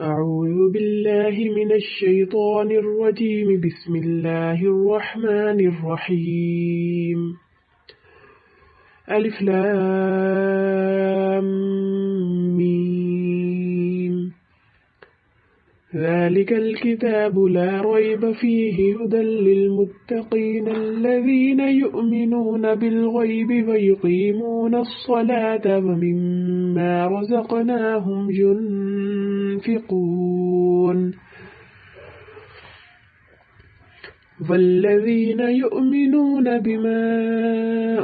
أعوذ بالله من الشيطان الرجيم بسم الله الرحمن الرحيم ألف لام ميم ذلك الكتاب لا ريب فيه هدى للمتقين الذين يؤمنون بالغيب ويقيمون الصلاة ومما رزقناهم ينفقون والذين يؤمنون بما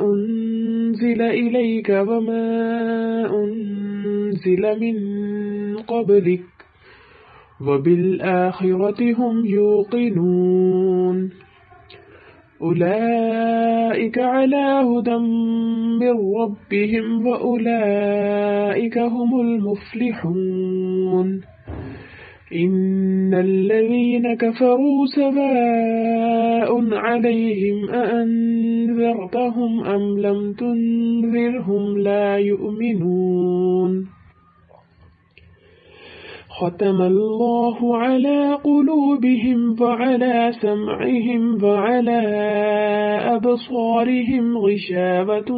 أنزل إليك وما أنزل من قبلك وبالآخرة هم يوقنون أولئك على هدى من ربهم وأولئك هم المفلحون إن الذين كفروا سواء عليهم أأنذرتهم أم لم تنذرهم لا يؤمنون ختم الله على قلوبهم وعلى سمعهم وعلى أبصارهم غشاوة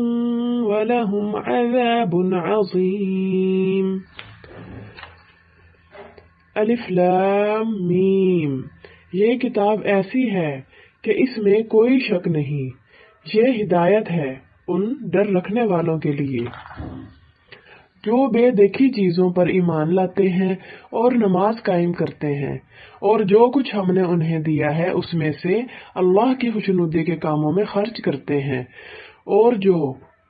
ولهم عذاب عظيم الف لام میم یہ کتاب ایسی ہے کہ اس میں کوئی شک نہیں، یہ ہدایت ہے ان ڈر رکھنے والوں کے لیے جو بے دیکھی چیزوں پر ایمان لاتے ہیں اور نماز قائم کرتے ہیں، اور جو کچھ ہم نے انہیں دیا ہے اس میں سے اللہ کی خوشنودی کے کاموں میں خرچ کرتے ہیں، اور جو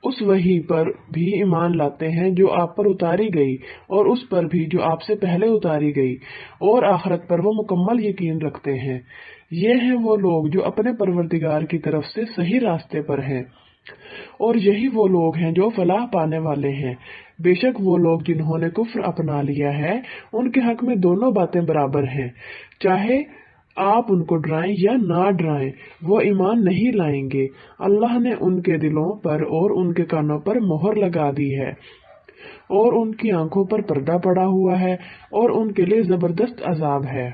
اس وحی پر بھی ایمان لاتے ہیں جو آپ پر اتاری گئی اور اس پر بھی جو آپ سے پہلے اتاری گئی، اور آخرت پر وہ مکمل یقین رکھتے ہیں۔ یہ ہیں وہ لوگ جو اپنے پروردگار کی طرف سے صحیح راستے پر ہیں، اور یہی وہ لوگ ہیں جو فلاح پانے والے ہیں۔ بے شک وہ لوگ جنہوں نے کفر اپنا لیا ہے ان کے حق میں دونوں باتیں برابر ہیں، چاہے آپ ان کو ڈرائیں یا نہ ڈرائیں، وہ ایمان نہیں لائیں گے۔ اللہ نے ان کے دلوں پر اور ان کے کانوں پر مہر لگا دی ہے، اور ان کی آنکھوں پر پردہ پڑا ہوا ہے، اور ان کے لیے زبردست عذاب ہے۔